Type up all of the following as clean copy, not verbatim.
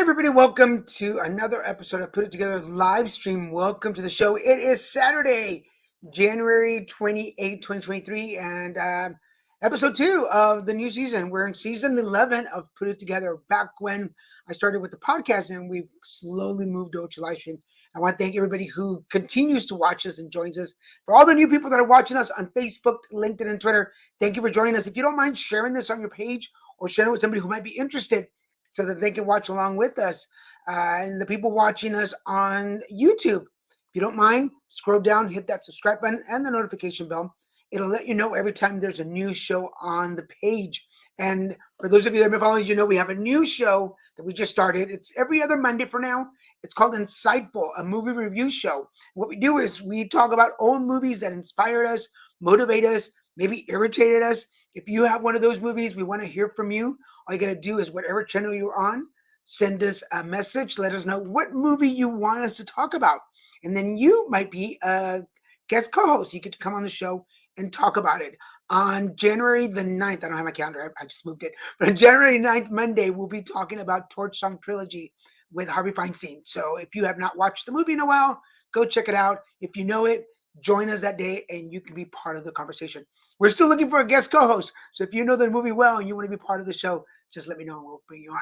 everybody. Welcome to another episode of Put It Together live stream. Welcome to the show. It is Saturday, January 28, 2023, and episode 2 of the new season. We're in season 11 of Put It Together. Back when I started with the podcast, and we've slowly moved over to live stream. I want to thank everybody who continues to watch us and joins us. For all the new people that are watching us on Facebook, LinkedIn, and Twitter, thank you for joining us. If you don't mind sharing this on your page or sharing it with somebody who might be interested, so that they can watch along with us. And the people watching us on YouTube, if you don't mind, scroll down, hit that subscribe button and the notification bell. It'll let you know every time there's a new show on the page. And for those of you that have been following, you know we have a new show that we just started. It's every other Monday for now. It's called Insightful, a movie review show. What we do is we talk about old movies that inspired us, motivate us, maybe irritated us. If you have one of those movies, we want to hear from you. All you got to do is whatever channel you're on, send us a message. Let us know what movie you want us to talk about. And then you might be a guest co-host. You get to come on the show and talk about it. On January the 9th, I don't have my calendar. I just moved it. But on January 9th, Monday, we'll be talking about Torch Song Trilogy with Harvey Feinstein. So if you have not watched the movie in a while, go check it out. If you know it, join us that day and you can be part of the conversation. We're still looking for a guest co-host. So if you know the movie well and you want to be part of the show, just let me know and we'll bring you on.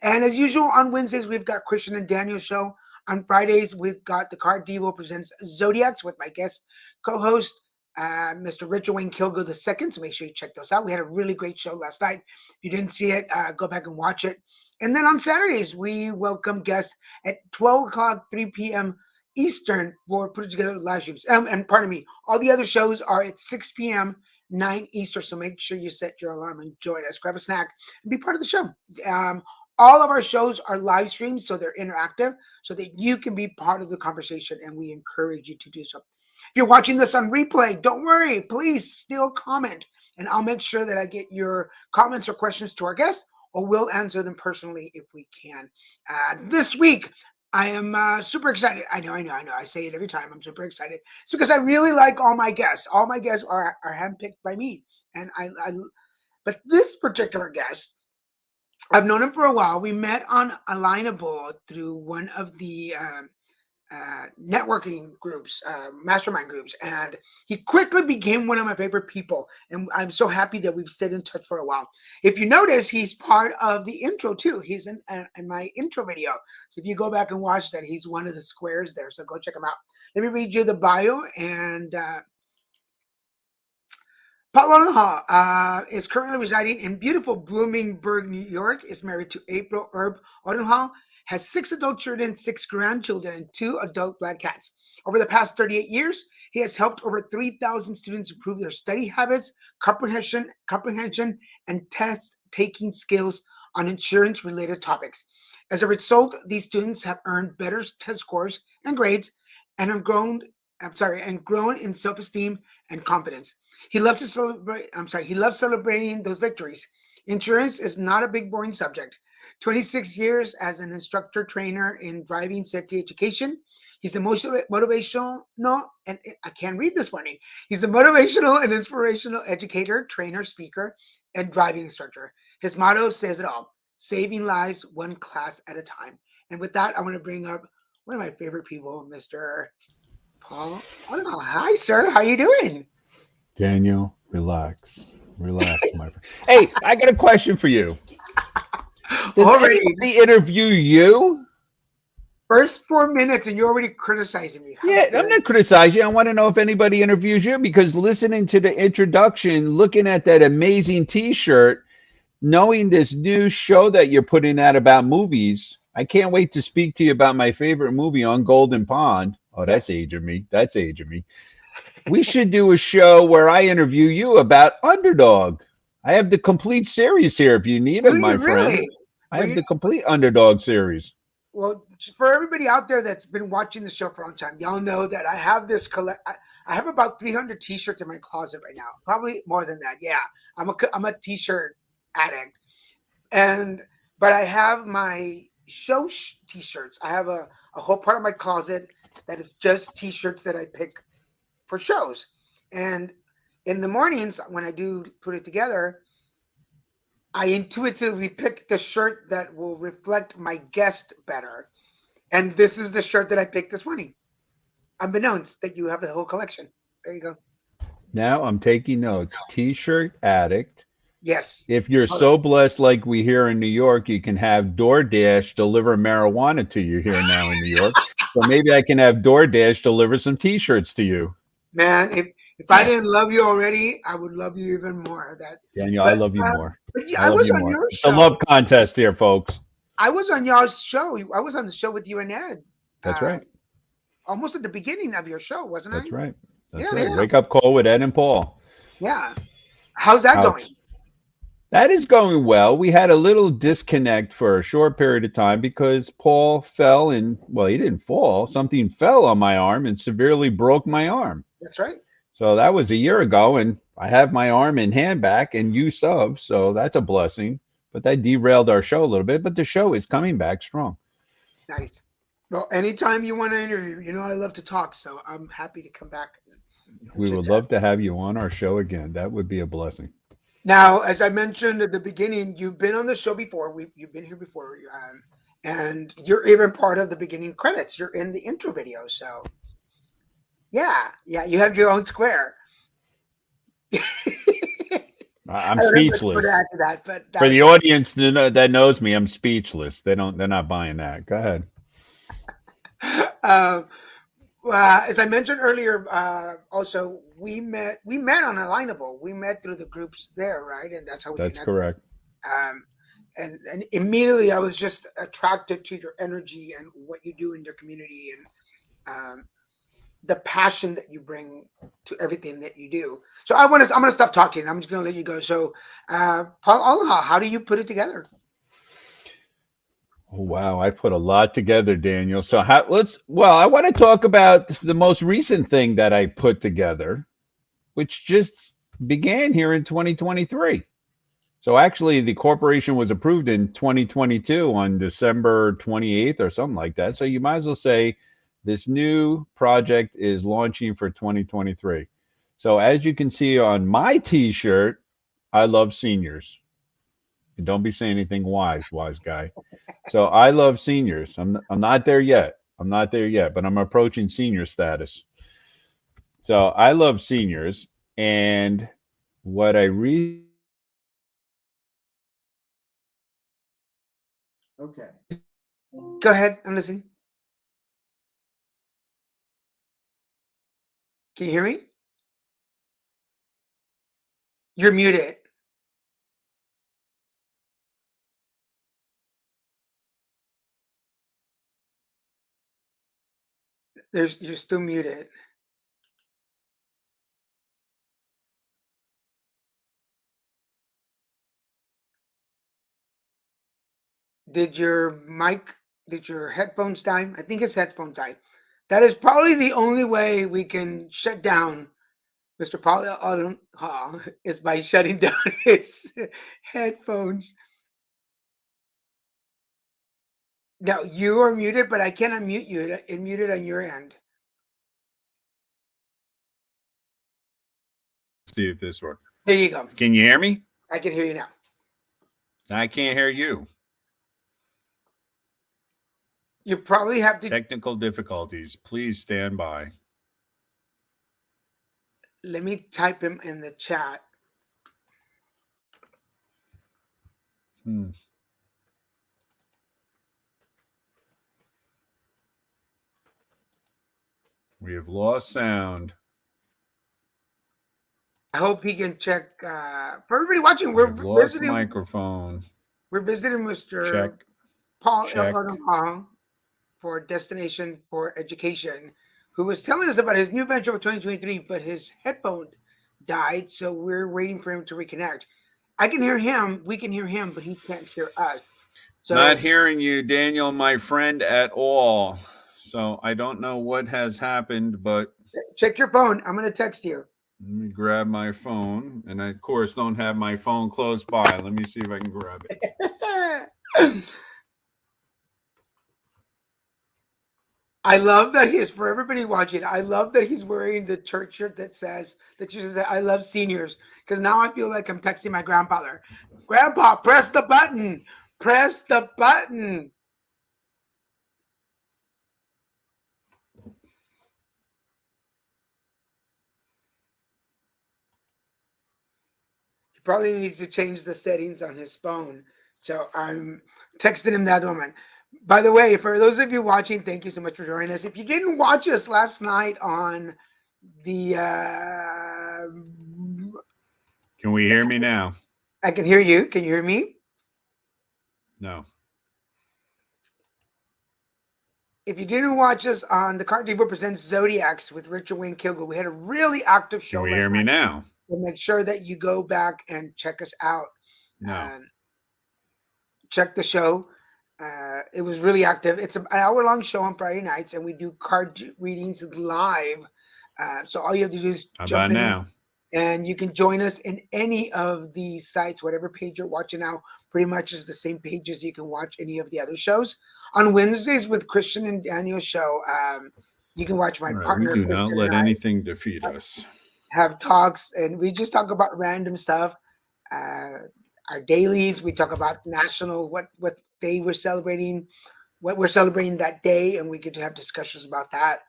And as usual, on Wednesdays, we've got Christian and Daniel's show. On Fridays, we've got The Card Devo Presents Zodiacs with my guest co-host, Mr. Richard Wayne Kilgo II. So make sure you check those out. We had a really great show last night. If you didn't see it, go back and watch it. And then on Saturdays, we welcome guests at 12 o'clock, 3 p.m. Eastern for Put It Together live streams. And pardon me, all the other shows are at 6 p.m., 9 Eastern. So make sure you set your alarm and join us. Grab a snack and be part of the show. All of our shows are live streams, so they're interactive, so that you can be part of the conversation, and we encourage you to do so. If you're watching this on replay, don't worry. Please still comment, and I'll make sure that I get your comments or questions to our guests, or we'll answer them personally if we can. This week, I am super excited. I know. I say it every time. I'm super excited. It's because I really like all my guests. All my guests are handpicked by me, and but this particular guest, I've known him for a while. We met on Alignable through one of the networking groups, mastermind groups, and he quickly became one of my favorite people. And I'm so happy that we've stayed in touch for a while. If you notice, he's part of the intro too. He's in my intro video. So if you go back and watch that, he's one of the squares there. So go check him out. Let me read you the bio. And Paul Odendahl is currently residing in beautiful Bloomingburg, New York, is married to April Erb Odendahl, has 6 adult children, 6 grandchildren, and 2 adult black cats. Over the past 38 years, he has helped over 3,000 students improve their study habits, comprehension, and test-taking skills on insurance-related topics. As a result, these students have earned better test scores and grades and have grown in self-esteem and confidence. He loves celebrating those victories. Insurance is not a big, boring subject. 26 years as an instructor trainer in driving safety education. He's a motivational, and I can't read this morning. He's a motivational and inspirational educator, trainer, speaker, and driving instructor. His motto says it all: saving lives one class at a time. And with that, I want to bring up one of my favorite people, Mr. Paul. Hi, sir. How you doing? Daniel, relax. Relax, my friend. Hey, I got a question for you. Does anybody interview you? First 4 minutes and you're already criticizing me. Yeah, I'm not criticizing. I want to know if anybody interviews you, because listening to the introduction, looking at that amazing T-shirt, knowing this new show that you're putting out about movies, I can't wait to speak to you about my favorite movie, On Golden Pond. Oh, that's aging me. That's aging me. We should do a show where I interview you about Underdog. I have the complete series here if you need it, my friend. I have the complete Underdog series. Well, for everybody out there that's been watching the show for a long time, y'all know that I have this I have about 300 T-shirts in my closet right now. Probably more than that. Yeah, I'm a T-shirt addict, but I have my show T-shirts. I have a whole part of my closet that is just T-shirts that I pick for shows. And in the mornings when I do put it together, I intuitively picked the shirt that will reflect my guest better. And this is the shirt that I picked this morning. Unbeknownst that you have the whole collection. There you go. Now I'm taking notes. T-shirt addict. Yes. If you're Hold on. so blessed like we here in New York, you can have DoorDash deliver marijuana to you here now in New York. So maybe I can have DoorDash deliver some T-shirts to you. Man, if I didn't love you already, I would love you even more. That, Daniel, I but love you more. yeah, I I love was you on more. your It's a show. love contest here, folks. I was on y'all's show. I was on the show with you and Ed. That's Uh, right. almost at the beginning of your show, wasn't I? That's right. That's Yeah, right. yeah, Wake up call with Ed and Paul. yeah. How's that going? Alex. That is going well. We had a little disconnect for a short period of time because Paul fell and, well, he didn't fall. Something fell on my arm and severely broke my arm. That's right. So that was a year ago, and I have my arm and hand back and use of, so that's a blessing. But that derailed our show a little bit, but the show is coming back strong. Nice. Well, anytime you want to interview, you know I love to talk, so I'm happy to come back and We chit would chat. love to have you on our show again. That would be a blessing. Now, as I mentioned at the beginning, you've been on the show before. You've been here before, and you're even part of the beginning credits. You're in the intro video, so yeah, yeah. You have your own square. I I'm don't have much more to speechless. add to that, but For that the was audience that knows me, I'm speechless. They're not buying that. Go ahead. um, as I mentioned earlier, also we met on Alignable. We met through the groups there, right? And that's how we That's connected. correct. Um, and immediately I was just attracted to your energy and what you do in your community and the passion that you bring to everything that you do. So I'm gonna stop talking. I'm just gonna let you go. So, Paul, how do you put it together? Oh, wow, I put a lot together, Daniel. So I want to talk about the most recent thing that I put together, which just began here in 2023. So actually the corporation was approved in 2022 on December 28th or something like that. So you might as well say this new project is launching for 2023. So as you can see on my t-shirt, I love seniors. And don't be saying anything wise guy. So I love seniors. I'm not there yet. I'm not there yet, but I'm approaching senior status. So I love seniors, and what I read. Okay. Go ahead. I'm listening. Can you hear me? You're muted. You're still muted. Did your mic, did your headphones die? I think his headphones died. That is probably the only way we can shut down Mr. Paul Odendahl is by shutting down his headphones. Now you are muted, but I can't unmute you. It muted on your end. See if this works. There you go. Can you hear me? I can hear you now. I can't hear you. You probably have to. Technical difficulties. Please stand by. Let me type him in the chat. We have lost sound. I hope he can check. For everybody watching, We we're have lost visiting. microphone. We're visiting Mr. Check. Paul Check. Erb Odendahl for Destination4Education, who was telling us about his new venture for 2023, but his headphone died, so we're waiting for him to reconnect. I can hear him, we can hear him, but he can't hear us. So Not hearing you, Daniel, my friend, at all. So I don't know what has happened, but check your phone. I'm going to text you. let me grab my phone. And I, of course, don't have my phone close by. Let me see if I can grab it. I love that for everybody watching. I love that he's wearing the church shirt that says "I love seniors," because now I feel like I'm texting my grandfather. Grandpa, press the button. Press the button. He probably needs to change the settings on his phone. So I'm texting him that moment. By the way, for those of you watching, thank you so much for joining us. If you didn't watch us last night on the Can we hear me now? I can hear you. Can you hear me? No. If you didn't watch us on the Cart Depot Presents Zodiacs with Richard Wayne Kilgore, we had a really active show Can we last hear me night. now? So make sure that you go back and check us out. No. Check the show. It was really active. It's an hour-long show on Friday nights, and we do card readings live. So all you have to do is How jump about in, now? and you can join us in any of these sites. Whatever page you're watching now pretty much is the same pages you can watch any of the other shows. On Wednesdays with Christian and Daniel's show, you can watch my All right. partner We do not Christian let and I anything defeat us. have talks, and we just talk about random stuff. Our dailies, we talk about national, what day we're celebrating, what we're celebrating that day, and we get to have discussions about that.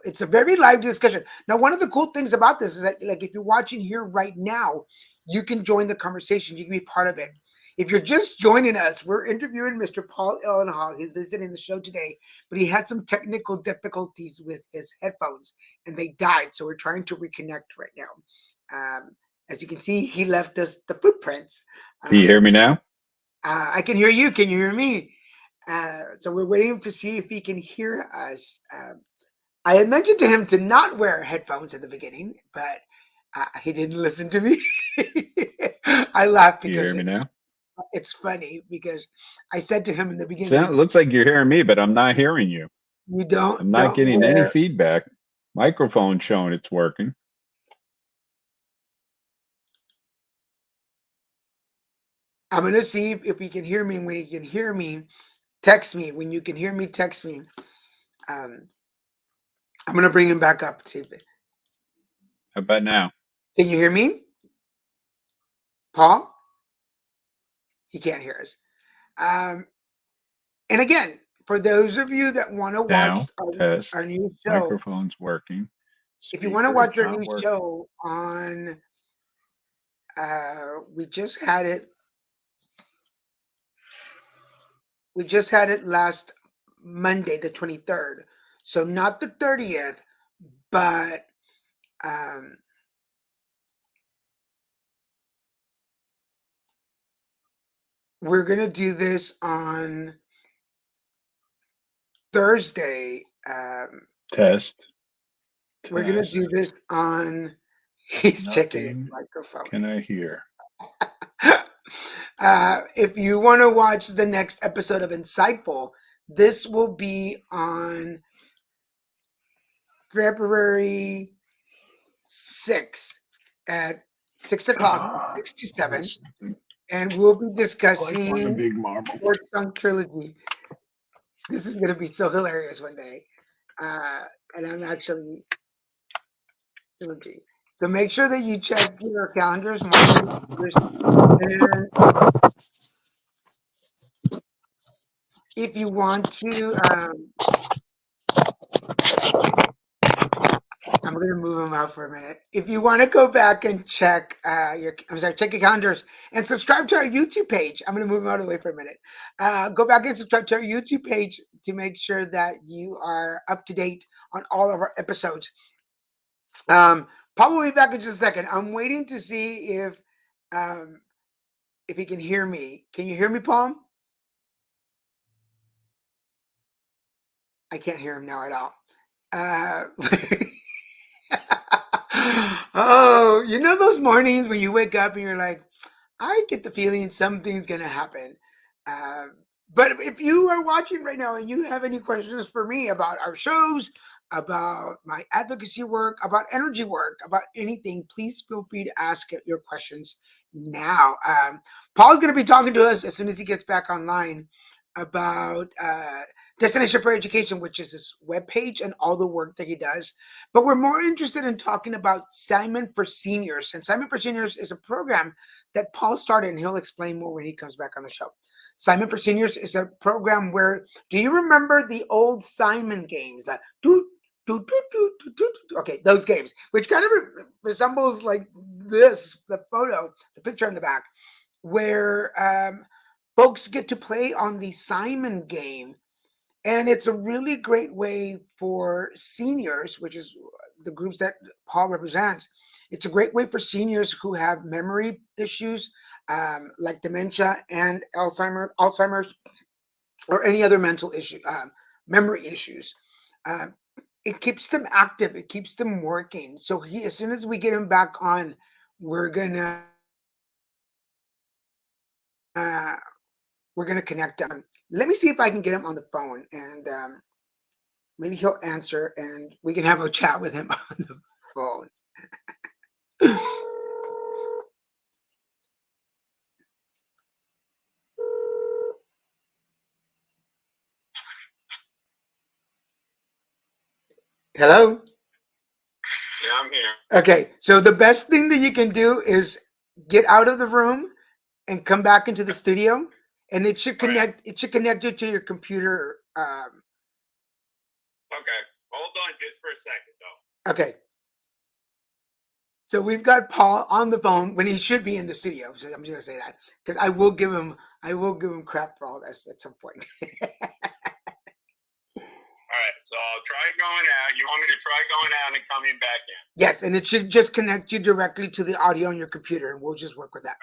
It's a very lively discussion. Now, one of the cool things about this is that, like, if you're watching here right now, you can join the conversation. You can be part of it. If you're just joining us, we're interviewing Mr. Paul Ellenhog. He's visiting the show today, but he had some technical difficulties with his headphones, and they died. So we're trying to reconnect right now. As you can see, he left us the footprints. Can you hear me now? I can hear you. Can you hear me? So we're waiting to see if he can hear us. I had mentioned to him to not wear headphones at the beginning, but he didn't listen to me. I laughed Can you because hear me now? it's funny because I said to him in the It beginning, looks like you're hearing me, but I'm not hearing you. "You I'm not don't getting any wear." feedback. Microphone showing it's working. I'm gonna see if he can hear me. When he can hear me, text me. When you can hear me, text me. I'm gonna bring him back up. See, How about now? can you hear me, Paul? He can't hear us. And again, for those of you that want to watch Now, test. our new show, Microphone's working. if you want to Speaker, watch it's our not new working. show on, we just had it. We just had it last Monday, the 23rd. So not the 30th, but we're gonna do this on Thursday. Test. We're gonna do this on. He's checking his Nothing microphone. can I hear? If you want to watch the next episode of Insightful, this will be on February 6th at 6 o'clock, 6 to 7. And we'll be discussing big marble. Fourth Song Trilogy. This is going to be so hilarious one day. And I'm actually trilogy. So make sure that you check your calendars. And if you want to, I'm going to move them out for a minute. If you want to go back and check check your calendars and subscribe to our YouTube page. I'm going to move them out of the way for a minute. Go back and subscribe to our YouTube page to make sure that you are up to date on all of our episodes. Paul will be back in just a second. I'm waiting to see if he can hear me. Can you hear me, Paul? I can't hear him now at all. Oh, you know those mornings when you wake up and you're like, I get the feeling something's going to happen. But if you are watching right now and you have any questions for me about our shows, about my advocacy work, about energy work, about anything, please feel free to ask your questions now. Paul's going to be talking to us as soon as he gets back online. about Destination4Education, which is his webpage and all the work that he does. But we're more interested in talking about Simon for Seniors. And Simon for Seniors is a program that Paul started, and he'll explain more when he comes back on the show. Simon for Seniors is a program where, do you remember the old Simon games? That okay, those games, which kind of resembles like this, the photo, the picture in the back, where folks get to play on the Simon game. And it's a really great way for seniors, which is the groups that Paul represents. It's a great way for seniors who have memory issues, like dementia and Alzheimer's, or any other mental issue, memory issues. It keeps them active. It keeps them working. So as soon as we get him back on, we're gonna connect him. Let me see if I can get him on the phone, and maybe he'll answer, and we can have a chat with him on the phone. Hello? Yeah, I'm here. Okay, so the best thing that you can do is get out of the room and come back into the studio, and it should connect. Right. It should connect you to your computer. Okay, hold on just for a second, though. Okay. So we've got Paul on the phone when he should be in the studio. So I'm just gonna say that because I will give him crap for all this at some point. All right, so I'll try going out. You want me to try going out and coming back in? Yes, and it should just connect you directly to the audio on your computer, and we'll just work with that.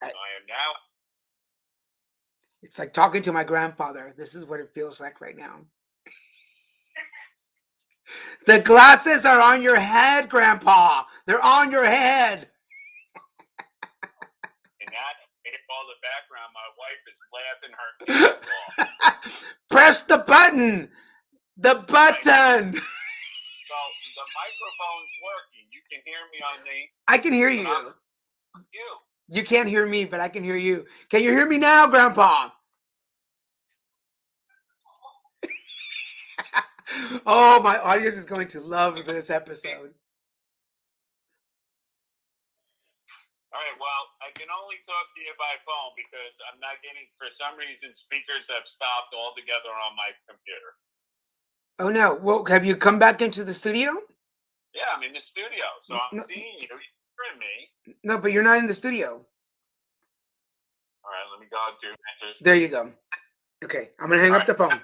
All right. I am now. It's like talking to my grandfather. This is what it feels like right now. The glasses are on your head, Grandpa. They're on your head. And that, in all the background, my wife is laughing her ass off. Press the button. The button. So the microphone's working. You can hear me on the. I can hear you. You. You can't hear me, but I can hear you. Can you hear me now, Grandpa? Oh, my audience is going to love this episode. All right, well, I can only talk to you by phone because I'm not getting, for some reason, speakers have stopped altogether on my computer. Oh, no. Well, have you come back into the studio? Yeah, I'm in the studio, so I'm seeing you. You're hearing me. No, but you're not in the studio. All right, let me go to. There you go. Okay, I'm going to hang up the phone.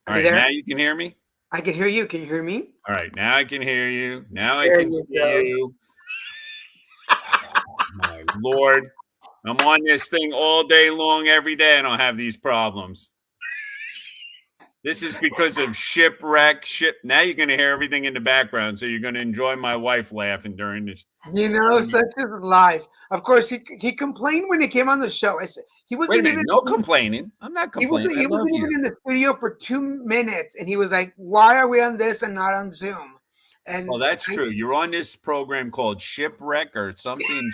All right, now you can hear me? I can hear you. Can you hear me? All right, now I can hear you. Now I can see you. Oh, my Lord. I'm on this thing all day long, every day. I don't have these problems. This is because of shipwreck. Now you're going to hear everything in the background, so you're going to enjoy my wife laughing during this. You know, such is life. Of course, he complained when he came on the show. He wasn't even complaining. I'm not complaining. He wasn't even in the studio for 2 minutes, and he was like, "Why are we on this and not on Zoom?" And well, that's true. You're on this program called Shipwreck or something.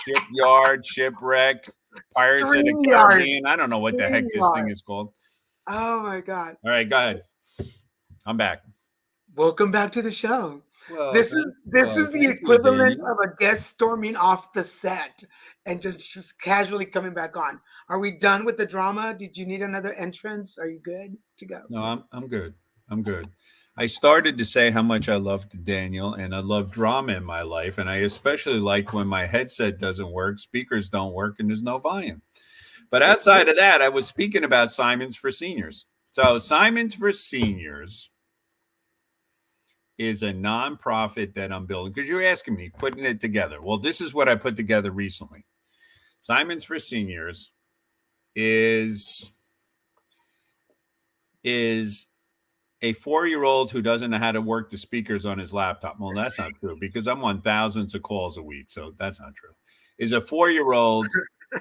Shipyard, Shipwreck, Pirates of the Caribbean. I don't know what the heck this thing is called. Oh my God! All right, go ahead. I'm back. Welcome back to the show. Well, this is the equivalent of a guest storming off the set and just casually coming back on. Are we done with the drama? Did you need another entrance? Are you good to go? No, I'm good. I'm good. I started to say how much I loved Daniel and I love drama in my life. And I especially like when my headset doesn't work, speakers don't work, and there's no volume. But outside of that, I was speaking about Simons for Seniors. So Simons for Seniors is a nonprofit that I'm building because you're asking me putting it together. Well, this is what I put together recently. Simons for Seniors is a 4-year-old who doesn't know how to work the speakers on his laptop. Well, that's not true because I'm on thousands of calls a week, so that's not true. Is a 4-year-old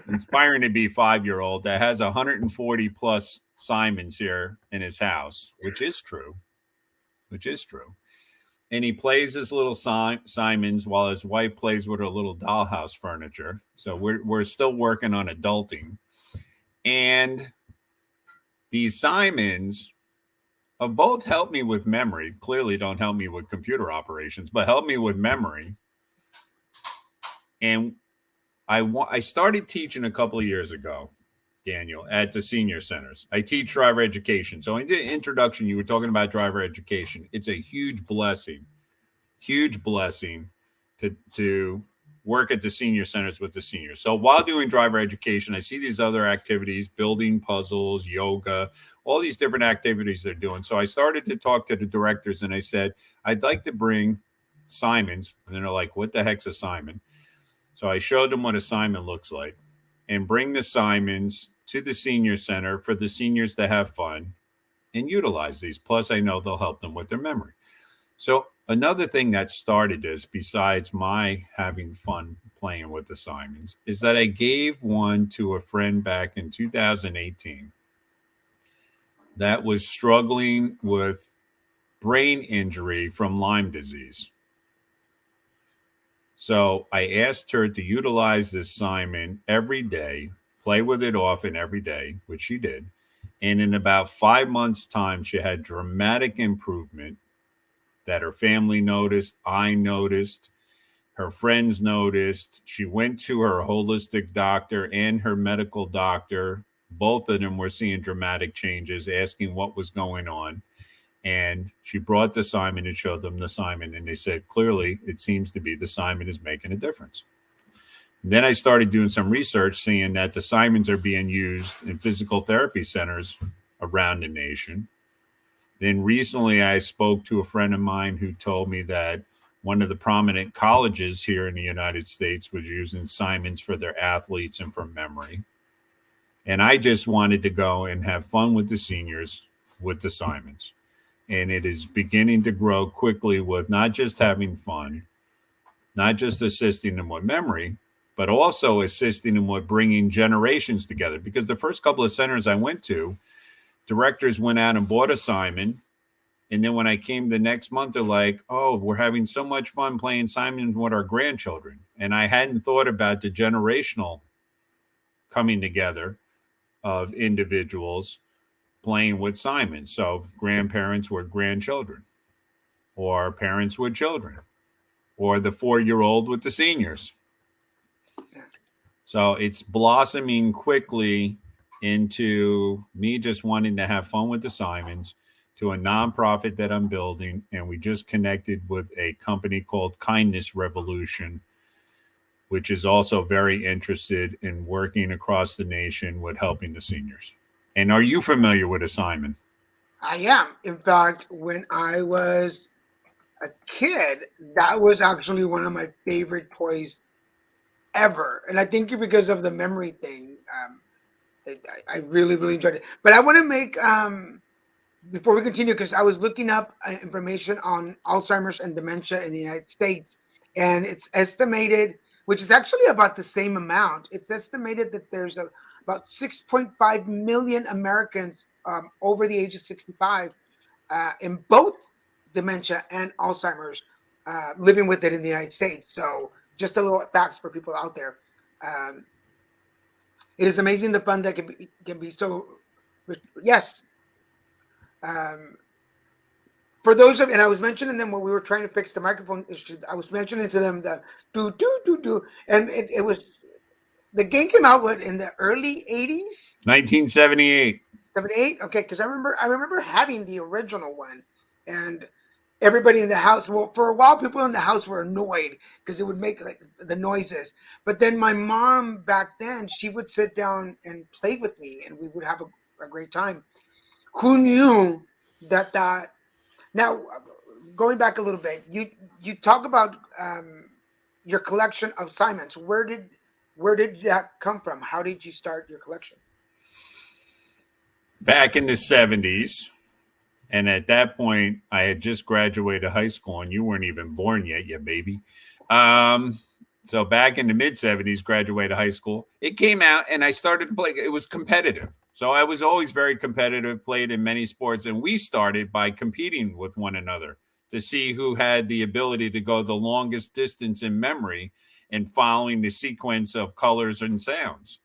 inspiring to be 5-year-old that has 140 plus Simons here in his house, which is true. and he plays his little Simons while his wife plays with her little dollhouse furniture. So we're still working on adulting. And these Simons have both helped me with memory. Clearly don't help me with computer operations, but help me with memory. And I started teaching a couple of years ago, Daniel, at the senior centers. I teach driver education. So in the introduction, you were talking about driver education. It's a huge blessing to work at the senior centers with the seniors. So while doing driver education, I see these other activities, building puzzles, yoga, all these different activities they're doing. So I started to talk to the directors and I said, I'd like to bring Simons. And they're like, what the heck's a Simon? So I showed them what a Simon looks like and bring the Simons to the senior center for the seniors to have fun and utilize these. Plus, I know they'll help them with their memory. So another thing that started this, besides my having fun playing with the Simons, is that I gave one to a friend back in 2018 that was struggling with brain injury from Lyme disease. So I asked her to utilize this Simon every day, play with it often every day, which she did. And in about 5 months' time, she had dramatic improvement that her family noticed, I noticed, her friends noticed. She went to her holistic doctor and her medical doctor. Both of them were seeing dramatic changes, asking what was going on. And she brought the Simon and showed them the Simon. And they said, clearly, it seems to be the Simon is making a difference. And then I started doing some research, seeing that the Simons are being used in physical therapy centers around the nation. Then recently I spoke to a friend of mine who told me that one of the prominent colleges here in the United States was using Simons for their athletes and for memory. And I just wanted to go and have fun with the seniors with the Simons. And it is beginning to grow quickly with not just having fun, not just assisting them with memory, but also assisting them with bringing generations together. Because the first couple of centers I went to, directors went out and bought a Simon. And then when I came the next month, they're like, oh, we're having so much fun playing Simon with our grandchildren. And I hadn't thought about the generational coming together of individuals playing with Simon. So grandparents with grandchildren, or parents with children, or the 4-year-old with the seniors. So it's blossoming quickly into me just wanting to have fun with the Simons, to a nonprofit that I'm building. And we just connected with a company called Kindness Revolution, which is also very interested in working across the nation with helping the seniors. And are you familiar with a Simon? I am. In fact, when I was a kid, that was actually one of my favorite toys ever. And I think because of the memory thing, I really, really enjoyed it. But I want to make, before we continue, because I was looking up information on Alzheimer's and dementia in the United States, and it's estimated, which is actually about the same amount. It's estimated that there's about 6.5 million Americans over the age of 65 in both dementia and Alzheimer's living with it in the United States. So just a little facts for people out there. It is amazing the fun that can be so. Yes. For those of, and I was mentioning them when we were trying to fix the microphone issue, I was mentioning to them the do, and it was, the game came out in the early 80s, 1978. 78. Okay, because I remember having the original one, and everybody in the house. Well, for a while, people in the house were annoyed because it would make like the noises. But then my mom back then, she would sit down and play with me, and we would have a great time. Who knew that? Now, going back a little bit, you talk about your collection of Simons. Where did that come from? How did you start your collection? Back in the 70s. And at that point, I had just graduated high school, and you weren't even born yet, you baby. So back in the mid-70s, graduated high school. It came out, and I started to play. It was competitive. So I was always very competitive, played in many sports. And we started by competing with one another to see who had the ability to go the longest distance in memory and following the sequence of colors and sounds.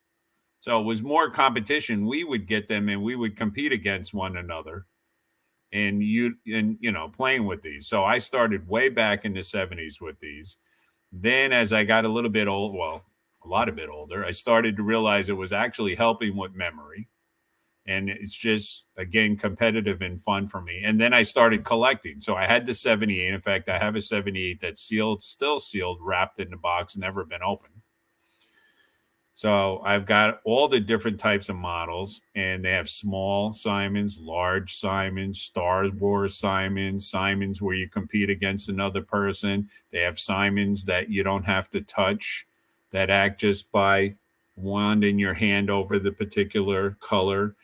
So it was more competition. We would get them and we would compete against one another and playing with these. So I started way back in the 70s with these. Then as I got a little bit old, well, a lot of bit older, I started to realize it was actually helping with memory. And it's just, again, competitive and fun for me. And then I started collecting. So I had the 78. In fact, I have a 78 that's sealed, still sealed, wrapped in the box, never been opened. So I've got all the different types of models, and they have small Simons, large Simons, Star Wars Simons, Simons where you compete against another person. They have Simons that you don't have to touch, that act just by wanding your hand over the particular color.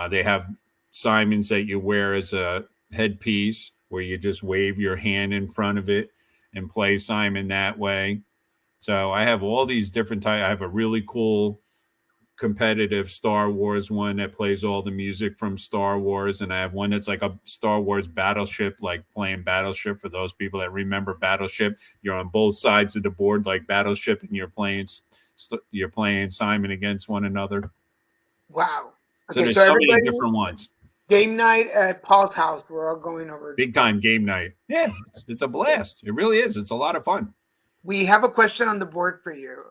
They have Simons that you wear as a headpiece where you just wave your hand in front of it and play Simon that way. So I have all these different types. I have a really cool competitive Star Wars one that plays all the music from Star Wars. And I have one that's like a Star Wars Battleship, like playing Battleship for those people that remember Battleship. You're on both sides of the board like Battleship and you're playing Simon against one another. Wow. Okay, so there's so many different ones. Game night at Paul's house. We're all going over. Big time game night. Yeah, it's a blast. It really is. It's a lot of fun. We have a question on the board for you.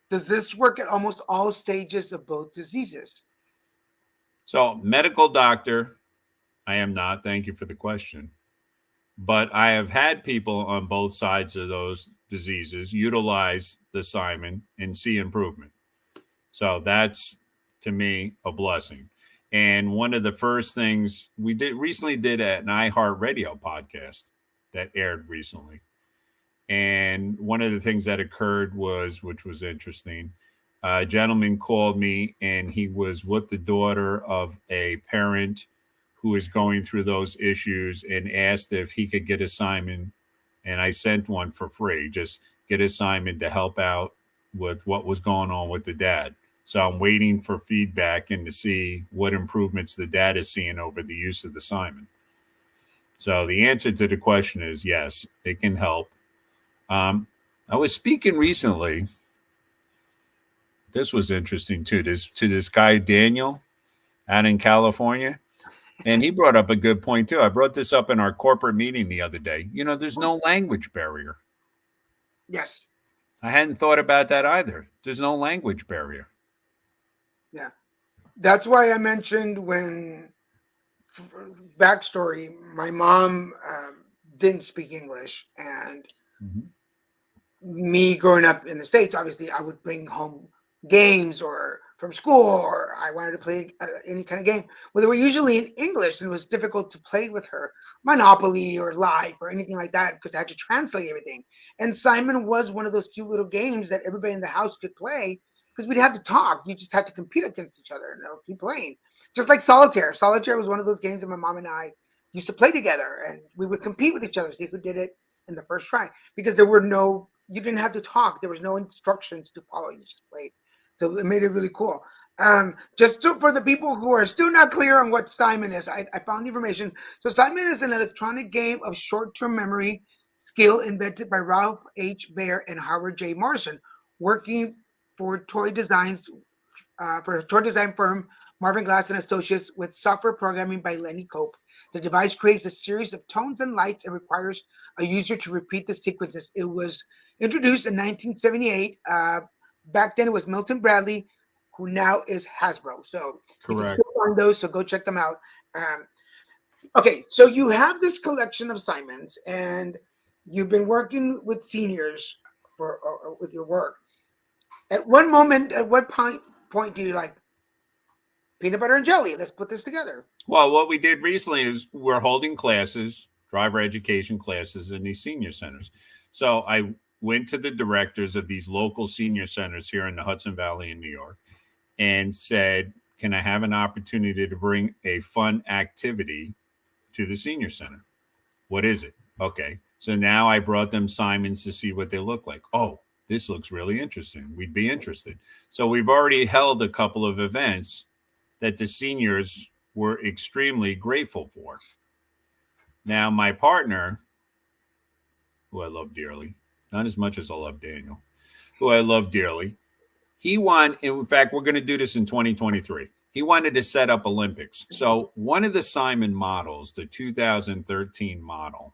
Does this work at almost all stages of both diseases? So, medical doctor, I am not. Thank you for the question. But I have had people on both sides of those diseases utilize the Simon and see improvement. So that's, to me, a blessing. And one of the first things we recently did an iHeartRadio podcast that aired recently. And one of the things that occurred which was interesting, a gentleman called me and he was with the daughter of a parent who is going through those issues and asked if he could get a Simon. And I sent one for free, just get a Simon to help out with what was going on with the dad. So I'm waiting for feedback and to see what improvements the dad is seeing over the use of the Simon. So the answer to the question is yes, it can help. I was speaking recently. This was interesting too. To this guy Daniel out in California, and he brought up a good point too. I brought this up in our corporate meeting the other day. There's no language barrier. Yes. I hadn't thought about that either. There's no language barrier. Yeah, that's why I mentioned backstory. My mom didn't speak English, and me growing up in the States, obviously I would bring home games or from school, or I wanted to play any kind of game. Well, they were usually in English, and it was difficult to play with her. Monopoly or Life or anything like that, because I had to translate everything. And Simon was one of those few little games that everybody in the house could play, because we'd have to talk. You just had to compete against each other and keep playing. Just like Solitaire. Solitaire was one of those games that my mom and I used to play together, and we would compete with each other, see who did it in the first try, because you didn't have to talk. There was no instructions to follow. You just played. So it made it really cool. For the people who are still not clear on what Simon is, I found the information. So Simon is an electronic game of short-term memory skill invented by Ralph H. Baer and Howard J. Morrison, working for toy design firm Marvin Glass and Associates with software programming by Lenny Cope. The device creates a series of tones and lights and requires a user to repeat the sequences. It was introduced in 1978. Back then it was Milton Bradley, who now is Hasbro. So correct. You can still find those, so go check them out. Okay, so you have this collection of Simons, and you've been working with seniors with your work. At what point do you like peanut butter and jelly? Let's put this together. Well, what we did recently is we're holding classes, driver education classes in these senior centers. So I went to the directors of these local senior centers here in the Hudson Valley in New York and said, can I have an opportunity to bring a fun activity to the senior center? What is it? Okay. So now I brought them Simons to see what they look like. Oh, this looks really interesting. We'd be interested. So we've already held a couple of events that the seniors were extremely grateful for. Now, my partner, who I love dearly, not as much as I love Daniel, who I love dearly, in fact, we're going to do this in 2023. He wanted to set up Olympics. So one of the Simon models, the 2013 model,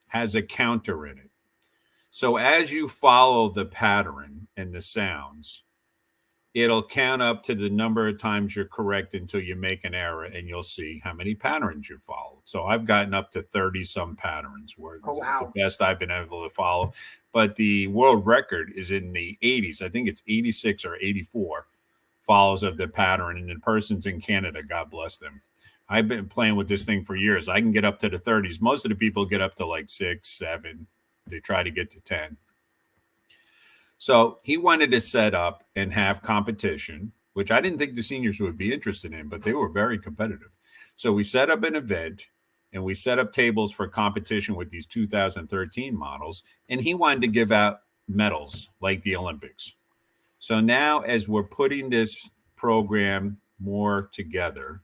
has a counter in it. So as you follow the pattern and the sounds, it'll count up to the number of times you're correct until you make an error, and you'll see how many patterns you followed. So I've gotten up to 30 some patterns, where it's the best I've been able to follow. But the world record is in the 80s. I think it's 86 or 84 follows of the pattern. And the person's in Canada, God bless them. I've been playing with this thing for years. I can get up to the 30s. Most of the people get up to like 6, 7. They try to get to 10. So he wanted to set up and have competition, which I didn't think the seniors would be interested in, but they were very competitive. So we set up an event, and we set up tables for competition with these 2013 models, and he wanted to give out medals like the Olympics. So now, as we're putting this program more together,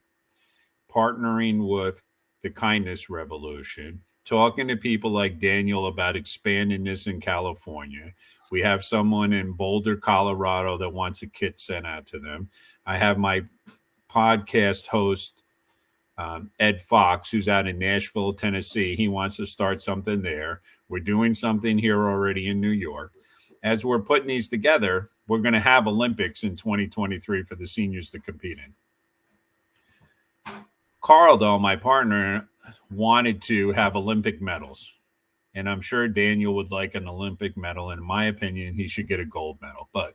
partnering with the Kindness Revolution, talking to people like Daniel about expanding this in California. We have someone in Boulder, Colorado that wants a kit sent out to them. I have my podcast host, Ed Fox, who's out in Nashville, Tennessee. He wants to start something there. We're doing something here already in New York. As we're putting these together, we're going to have Olympics in 2023 for the seniors to compete in. Carl, though, my partner, wanted to have Olympic medals. And I'm sure Daniel would like an Olympic medal. In my opinion, he should get a gold medal. But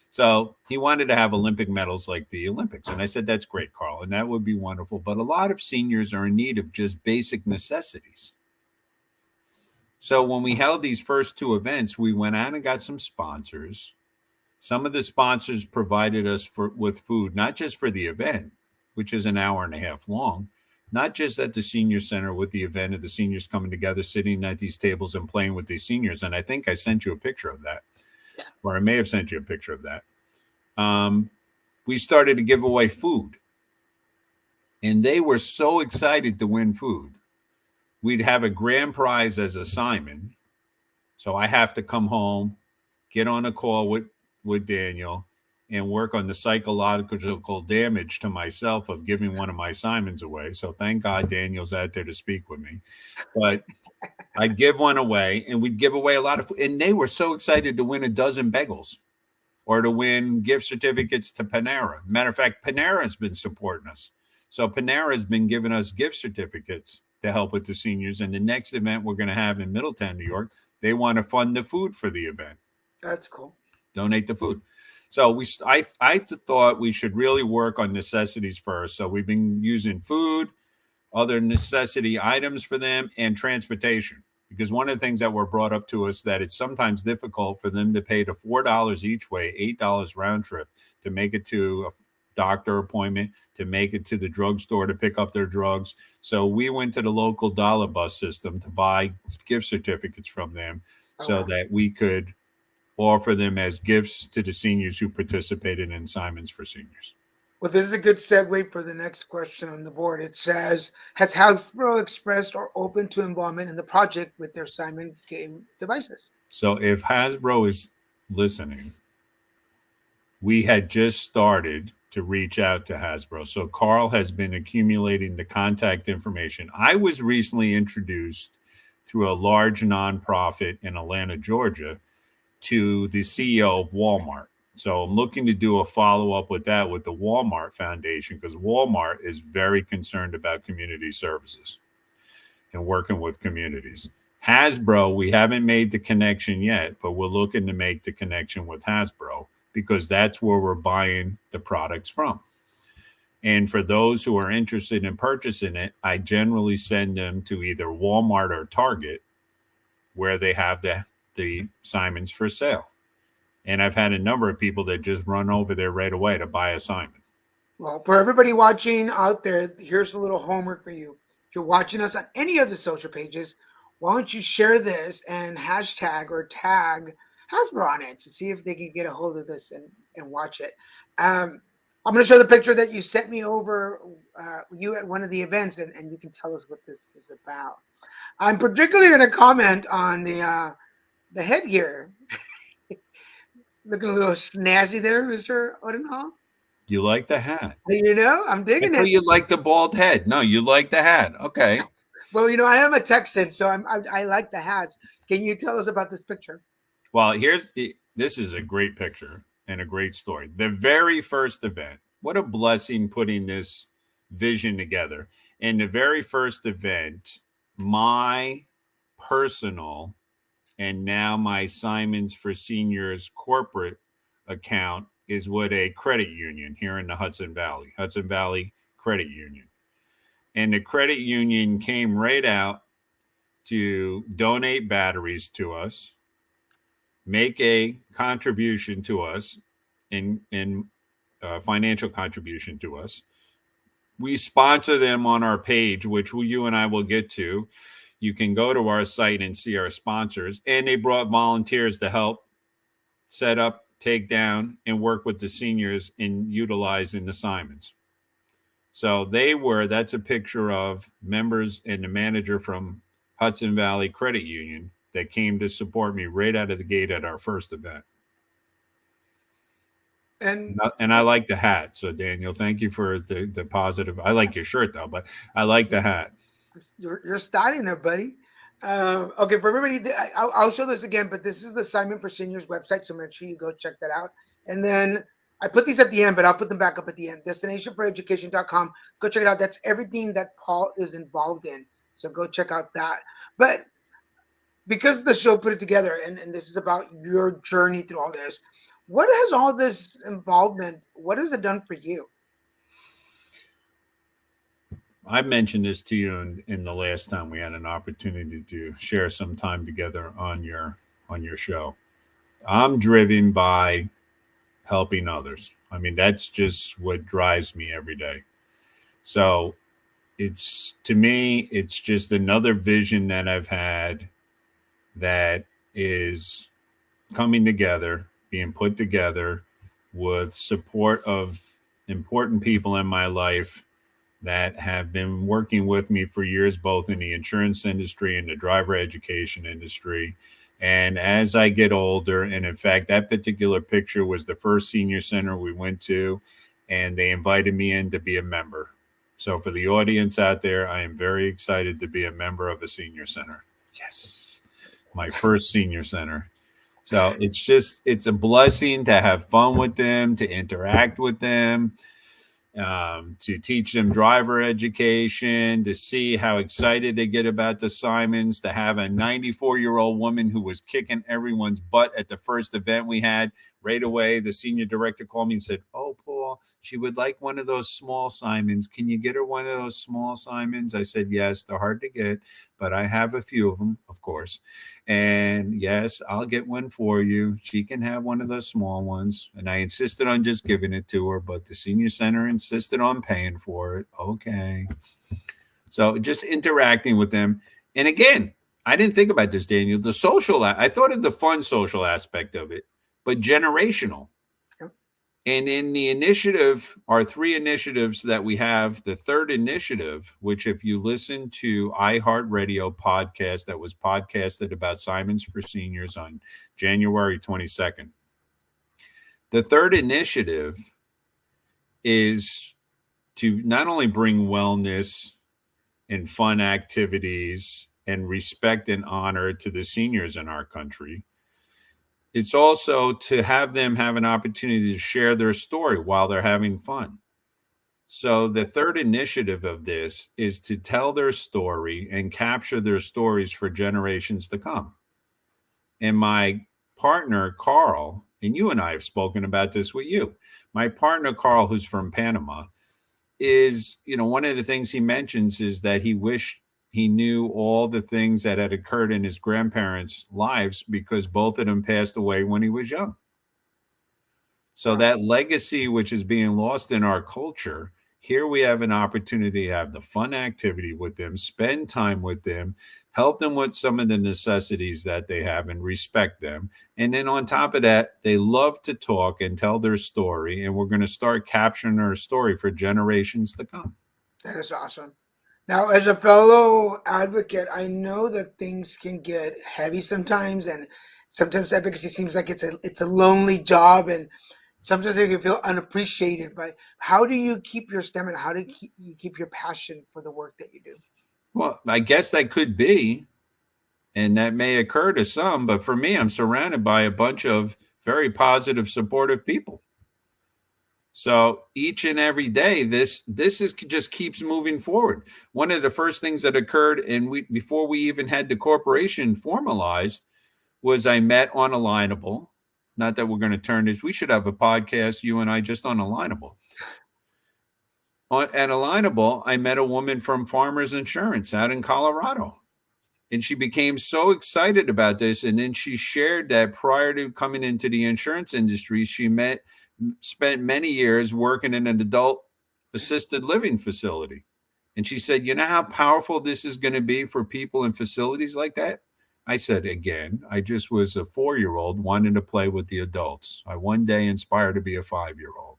so he wanted to have Olympic medals like the Olympics. And I said, that's great, Carl. And that would be wonderful. But a lot of seniors are in need of just basic necessities. So when we held these first 2 events, we went out and got some sponsors. Some of the sponsors provided us with food, not just for the event, which is an hour and a half long, not just at the senior center with the event of the seniors coming together, sitting at these tables and playing with these seniors. And I think I sent you a picture of that, or I may have sent you a picture of that. We started to give away food, and they were so excited to win food. We'd have a grand prize as a Simon. So I have to come home, get on a call with Daniel, and work on the psychological damage to myself of giving one of my Simons away. So thank God Daniel's out there to speak with me. But I'd give one away, and we'd give away a lot of food. And they were so excited to win a dozen bagels or to win gift certificates to Panera. Matter of fact, Panera has been supporting us. So Panera has been giving us gift certificates to help with the seniors. And the next event we're going to have in Middletown, New York, they want to fund the food for the event. That's cool. Donate the food. So I thought we should really work on necessities first. So we've been using food, other necessity items for them, and transportation. Because one of the things that were brought up to us that it's sometimes difficult for them to pay the $4 each way, $8 round trip to make it to a doctor appointment, to make it to the drugstore to pick up their drugs. So we went to the local dollar bus system to buy gift certificates from them that we could offer them as gifts to the seniors who participated in Simons for Seniors. Well, this is a good segue for the next question on the board. It says, has Hasbro expressed or open to involvement in the project with their Simon game devices? So if Hasbro is listening, we had just started to reach out to Hasbro. So Carl has been accumulating the contact information. I was recently introduced through a large nonprofit in Atlanta, Georgia, to the CEO of Walmart. So I'm looking to do a follow-up with that with the Walmart Foundation, because Walmart is very concerned about community services and working with communities. Hasbro, we haven't made the connection yet, but we're looking to make the connection with Hasbro because that's where we're buying the products from. And for those who are interested in purchasing it, I generally send them to either Walmart or Target, where they have the Simons for sale. And I've had a number of people that just run over there right away to buy a Simon. Well, for everybody watching out there, here's a little homework for you. If you're watching us on any of the social pages, why don't you share this and hashtag or tag Hasbro on it to see if they can get a hold of this and watch it. I'm going to show the picture that you sent me over you at one of the events, and you can tell us what this is about. I'm particularly going to comment on the headgear. Looking a little snazzy there, Mr. Odendahl. You like the hat? You know, I'm I digging thought it. you like the bald head. No, you like the hat. Okay. Well, you know, I am a Texan, so I like the hats. Can you tell us about this picture? Well, this is a great picture and a great story. The very first event, what a blessing putting this vision together. In the very first event, my personal and now my Simons for Seniors corporate account is with a credit union here in the Hudson Valley Credit Union. And the credit union came right out to donate batteries to us, make a contribution to us in financial contribution to us. We sponsor them on our page, which you and I will get to. You can go to our site and see our sponsors. And they brought volunteers to help set up, take down, and work with the seniors in utilizing the Simons. So that's a picture of members and the manager from Hudson Valley Credit Union that came to support me right out of the gate at our first event. And I like the hat. So Daniel, thank you for the positive. I like your shirt though, but I like the hat. You're styling there, buddy. Okay, for everybody, I'll show this again, but this is the Simon for Seniors website, so make sure you go check that out. And then I put these at the end, but I'll put them back up at the end. Destination4Education.com. Go check it out. That's everything that Paul is involved in. So go check out that. But because the show put it together, and this is about your journey through all this, what has all this involvement, what has it done for you? I mentioned this to you in the last time we had an opportunity to share some time together on your show. I'm driven by helping others. I mean, that's just what drives me every day. So to me, it's just another vision that I've had that is coming together, being put together with support of important people in my life that have been working with me for years, both in the insurance industry and the driver education industry. And as I get older, and in fact, that particular picture was the first senior center we went to, and they invited me in to be a member. So for the audience out there, I am very excited to be a member of a senior center. Yes, my first senior center. So it's a blessing to have fun with them, to interact with them, to teach them driver education, to see how excited they get about the Simons, to have a 94-year-old woman who was kicking everyone's butt at the first event we had. Right away, the senior director called me and said, "Oh, Paul, she would like one of those small Simons. Can you get her one of those small Simons?" I said, "Yes, they're hard to get, but I have a few of them, of course. And yes, I'll get one for you. She can have one of those small ones." And I insisted on just giving it to her, but the senior center insisted on paying for it. Okay. So just interacting with them. And again, I didn't think about this, Daniel. The social, I thought of the fun social aspect of it, but generational. And in the initiative, our three initiatives that we have, the third initiative, which if you listen to iHeartRadio podcast that was podcasted about Simons for Seniors on January 22nd, the third initiative is to not only bring wellness and fun activities and respect and honor to the seniors in our country, it's also to have them have an opportunity to share their story while they're having fun. So the third initiative of this is to tell their story and capture their stories for generations to come. And my partner, Carl, and you and I have spoken about this with you. My partner, Carl, who's from Panama, is, one of the things he mentions is that he wished he knew all the things that had occurred in his grandparents' lives because both of them passed away when he was young. So that legacy, which is being lost in our culture, Here we have an opportunity to have the fun activity with them, spend time with them, help them with some of the necessities that they have and respect them. And then on top of that, they love to talk and tell their story. And we're going to start capturing their story for generations to come. That is awesome. Now, as a fellow advocate, I know that things can get heavy sometimes, and sometimes advocacy seems like it's a lonely job, and sometimes you can feel unappreciated. But how do you keep your stamina? How do you keep your passion for the work that you do? Well, I guess that could be, and that may occur to some, but for me, I'm surrounded by a bunch of very positive, supportive people. So each and every day, this is just keeps moving forward. One of the first things that occurred, and before we even had the corporation formalized, was I met on Alignable. Not that we're going to turn this. We should have a podcast, you and I, just on Alignable. At Alignable, I met a woman from Farmers Insurance out in Colorado. And she became so excited about this. And then she shared that prior to coming into the insurance industry, she spent many years working in an adult assisted living facility. And she said, you know how powerful this is going to be for people in facilities like that? I said, again, I just was a 4-year-old wanting to play with the adults. I one day inspired to be a 5-year-old.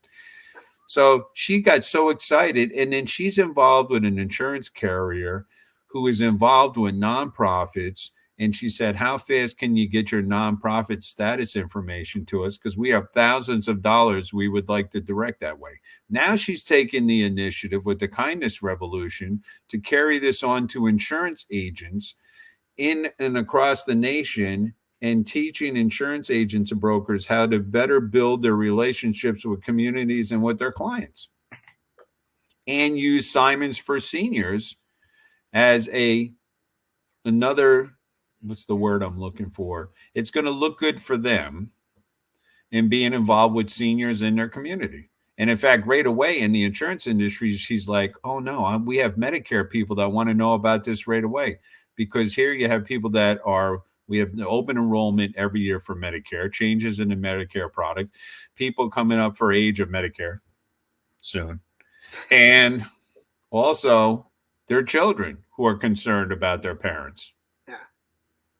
So she got so excited. And then she's involved with an insurance carrier who is involved with nonprofits. And she said, how fast can you get your nonprofit status information to us? Because we have thousands of dollars we would like to direct that way. Now she's taken the initiative with the Kindness Revolution to carry this on to insurance agents in and across the nation, and teaching insurance agents and brokers how to better build their relationships with communities and with their clients. And use Simons for Seniors as another, what's the word I'm looking for? It's going to look good for them in being involved with seniors in their community. And in fact, right away in the insurance industry, she's like, oh no, we have Medicare people that want to know about this right away. Because here you have people we have the open enrollment every year for Medicare, changes in the Medicare product, people coming up for age of Medicare soon. And also their children who are concerned about their parents. Yeah.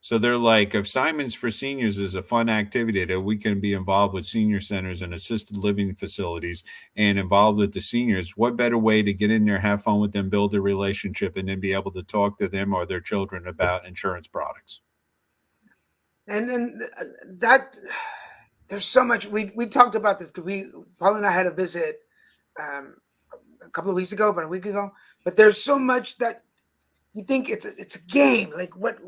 So they're like, if Simons for Seniors is a fun activity that we can be involved with senior centers and assisted living facilities and involved with the seniors, what better way to get in there, have fun with them, build a relationship, and then be able to talk to them or their children about insurance products. And then that there's so much we talked about this because Paul and I had a visit a couple of weeks ago, about a week ago. But there's so much that you think it's a game. Like what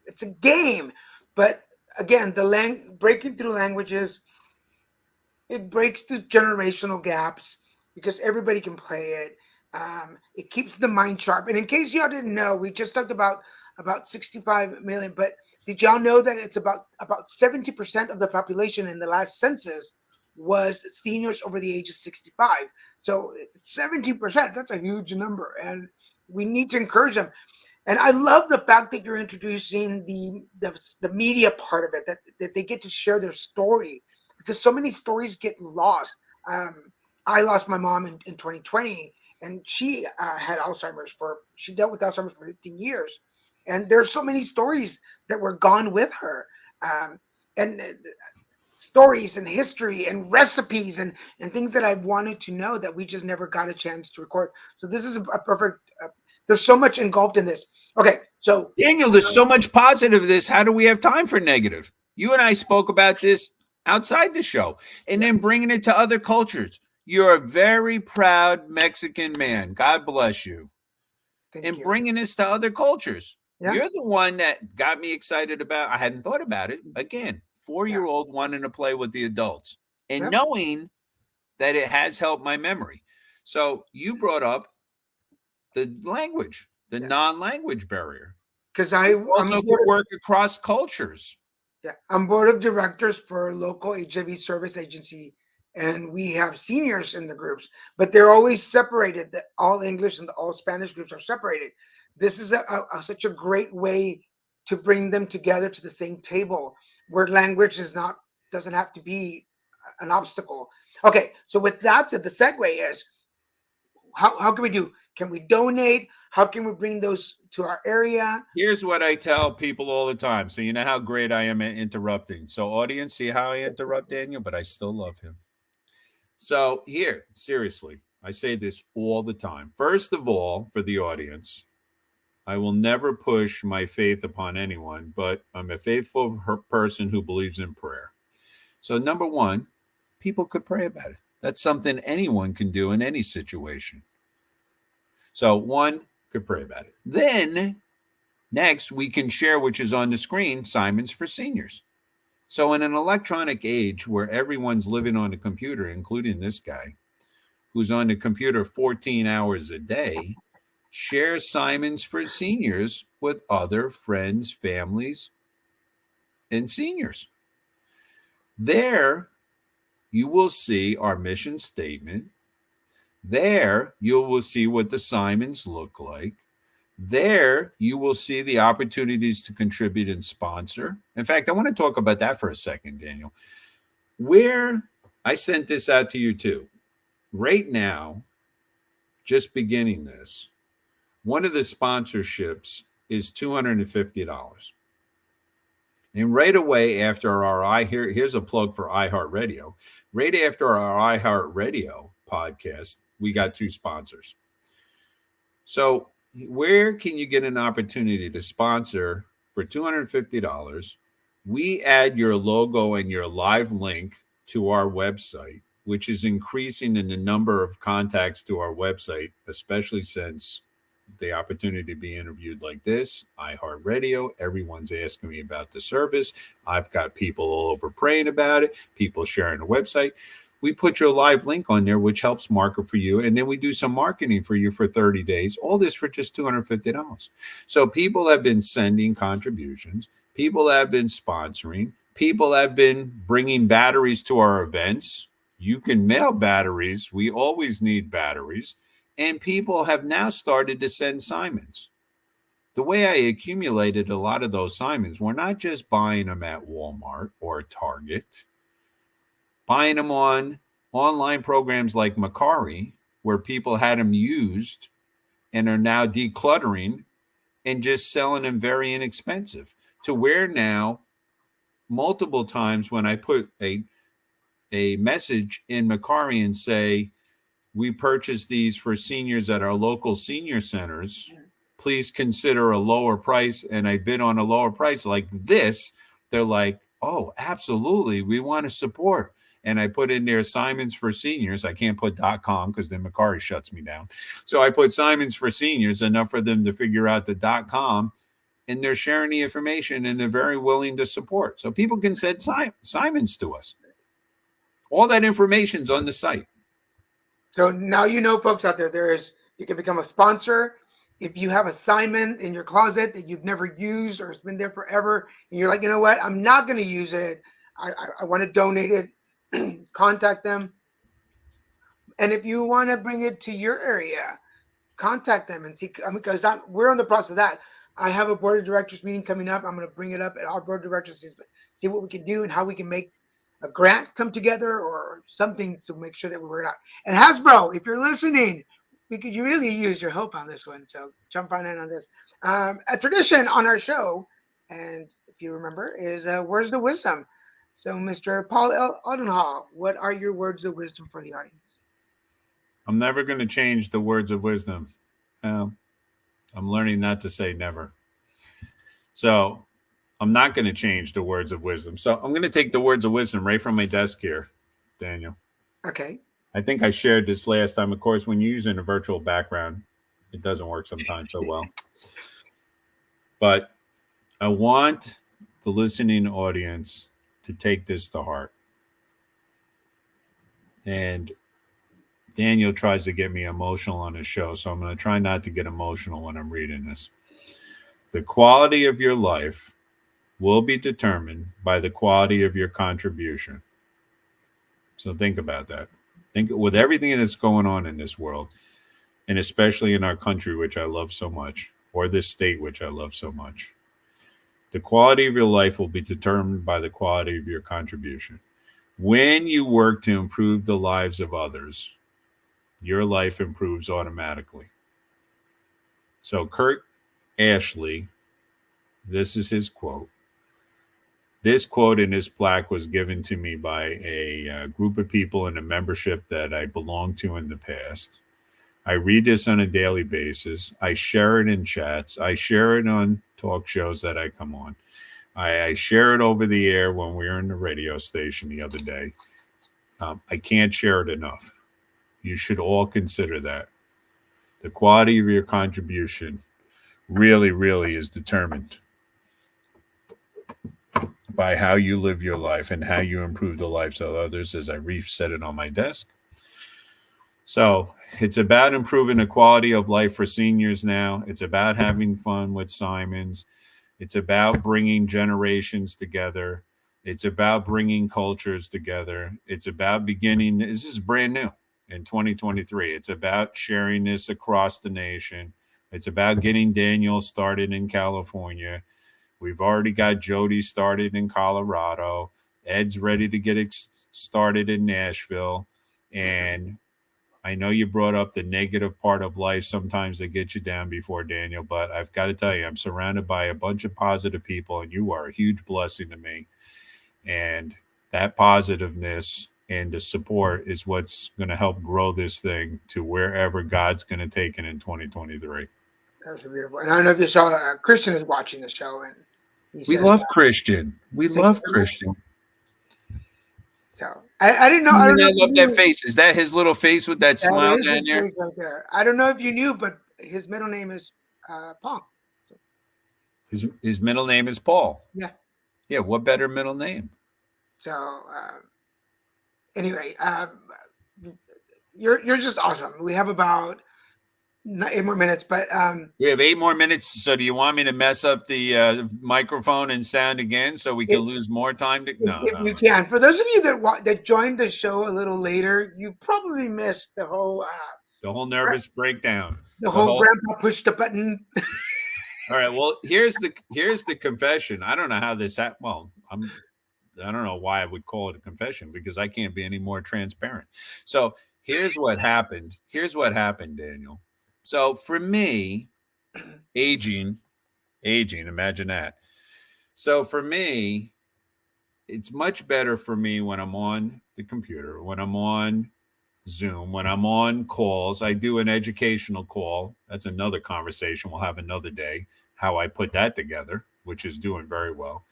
it's a game. But again, breaking through languages, it breaks through generational gaps because everybody can play it. It keeps the mind sharp. And in case y'all didn't know, we just talked about 65 million, but did y'all know that it's about 70% of the population in the last census was seniors over the age of 65? So 70%, that's a huge number, and we need to encourage them. And I love the fact that you're introducing the media part of it, that they get to share their story, because so many stories get lost. I lost my mom in 2020, and she had Alzheimer's she dealt with Alzheimer's for 15 years. And there's so many stories that were gone with her, and stories and history and recipes and things that I wanted to know that we just never got a chance to record. So this is a perfect, there's so much engulfed in this. Okay, so Daniel, there's so much positive of this. How do we have time for negative? You and I spoke about this outside the show, and then bringing it to other cultures. You're a very proud Mexican man. God bless you. Thank you. Bringing this to other cultures. Yeah. You're the one that got me excited about. I hadn't thought about it. Again, 4-year-old wanting to play with the adults and knowing that it has helped my memory. So you brought up the language, the non-language barrier. Because I also could work across cultures. Yeah, I'm board of directors for a local HIV service agency, and we have seniors in the groups, but they're always separated. The all English and the all Spanish groups are separated. This is such a great way to bring them together to the same table, where language doesn't have to be an obstacle. Okay, so with that said, the segue is, how can we do? Can we donate? How can we bring those to our area? Here's what I tell people all the time. So you know how great I am at interrupting. So audience, see how I interrupt Daniel, but I still love him. So here, seriously, I say this all the time. First of all, for the audience, I will never push my faith upon anyone, but I'm a faithful person who believes in prayer. So number one, people could pray about it. That's something anyone can do in any situation. So one could pray about it. Then next, we can share, which is on the screen, Simons for Seniors. So in an electronic age where everyone's living on a computer, including this guy, who's on the computer 14 hours a day, share Simons for Seniors with other friends, families, and seniors. There, you will see our mission statement. There, you will see what the Simons look like. There, you will see the opportunities to contribute and sponsor. In fact, I want to talk about that for a second, Daniel. Where I sent this out to you too. Right now, just beginning this, one of the sponsorships is $250. And right away after here's a plug for iHeartRadio. Right after our iHeartRadio podcast, we got 2 sponsors. So where can you get an opportunity to sponsor for $250? We add your logo and your live link to our website, which is increasing in the number of contacts to our website, especially since the opportunity to be interviewed like this, iHeartRadio, everyone's asking me about the service. I've got people all over praying about it, people sharing the website. We put your live link on there, which helps market for you. And then we do some marketing for you for 30 days. All this for just $250. So people have been sending contributions. People have been sponsoring. People have been bringing batteries to our events. You can mail batteries. We always need batteries. And people have now started to send Simons. The way I accumulated a lot of those Simons, we're not just buying them at Walmart or Target. Buying them on online programs like Macari, where people had them used and are now decluttering and just selling them very inexpensive, to where now multiple times when I put a message in Macari and say, we purchased these for seniors at our local senior centers, please consider a lower price, and I bid on a lower price like this, they're like, oh, absolutely, we want to support. And I put in there Simons for Seniors. I can't put .com because then Macari shuts me down. So I put Simons for Seniors, enough for them to figure out the .com, and they're sharing the information and they're very willing to support. So people can send Simons to us. All that information's on the site. So now you know, folks out there, you can become a sponsor. If you have a Simon in your closet that you've never used or it's been there forever, and you're like, you know what, I'm not going to use it. I want to donate it. Contact them. And if you want to bring it to your area, contact them and see, because we're on the process of that. I have a board of directors meeting coming up. I'm going to bring it up at our board of directors, see what we can do and how we can make a grant come together or something to make sure that we work it out. And Hasbro, if you're listening, we could really use your help on this one. So jump on in on this. A tradition on our show, and if you remember, is Words of Wisdom. So Mr. Paul Odendahl, what are your words of wisdom for the audience? I'm never going to change the words of wisdom. I'm learning not to say never. So I'm not going to change the words of wisdom. So I'm going to take the words of wisdom right from my desk here, Daniel. Okay. I think I shared this last time. Of course, when you're using a virtual background, it doesn't work sometimes so well. But I want the listening audience to take this to heart. And Daniel tries to get me emotional on his show, so I'm going to try not to get emotional when I'm reading this. The quality of your life will be determined by the quality of your contribution. So think about that. Think with everything that's going on in this world, and especially in our country, which I love so much, or this state, which I love so much. The quality of your life will be determined by the quality of your contribution. When you work to improve the lives of others, your life improves automatically. So Kurt Ashley, this is his quote. This quote in his plaque was given to me by a group of people in a membership that I belonged to in the past. I read this on a daily basis. I share it in chats. I share it on talk shows that I come on. I share it over the air when we were in the radio station the other day. I can't share it enough. You should all consider that. The quality of your contribution really, really is determined by how you live your life and how you improve the lives of others, as I reset it on my desk. So it's about improving the quality of life for seniors now. It's about having fun with Simons. It's about bringing generations together. It's about bringing cultures together. It's about beginning. This is brand new in 2023. It's about sharing this across the nation. It's about getting Daniel started in California. We've already got Jody started in Colorado. Ed's ready to get started in Nashville. And I know you brought up the negative part of life. Sometimes they get you down before, Daniel, but I've got to tell you, I'm surrounded by a bunch of positive people, and you are a huge blessing to me. And that positiveness and the support is what's going to help grow this thing to wherever God's going to take it in 2023. That's beautiful. And I don't know if you saw Christian is watching the show, and we love Christian. We love Christian. So I didn't know. I don't know. I love that face. Is that his little face with that smile down there? Right there? I don't know if you knew, but his middle name is Paul. So. His middle name is Paul. Yeah. Yeah. What better middle name? So anyway, you're just awesome. We have about 8 more minutes, but we have 8 more minutes. So do you want me to mess up the microphone and sound again so we can lose more time? No, you can. For those of you that joined the show a little later, you probably missed the whole nervous breakdown. The whole grandpa pushed the button. All right. Well, here's the confession. I don't know how this happened. Well, I don't know why I would call it a confession, because I can't be any more transparent. So here's what happened. Here's what happened, Daniel. So for me, aging, imagine that. So for me, it's much better for me when I'm on the computer, when I'm on Zoom, when I'm on calls. I do an educational call. That's another conversation we'll have another day, how I put that together, which is doing very well.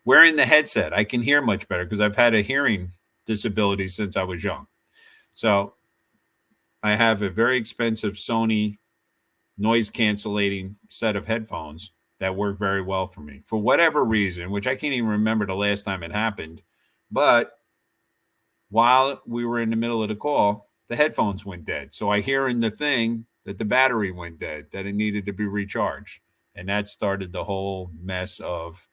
Wearing the headset, I can hear much better because I've had a hearing disability since I was young. So I have a very expensive Sony noise cancellating set of headphones that work very well for me for whatever reason, which I can't even remember the last time it happened. But while we were in the middle of the call, the headphones went dead. So I hear in the thing that the battery went dead, that it needed to be recharged. And that started the whole mess of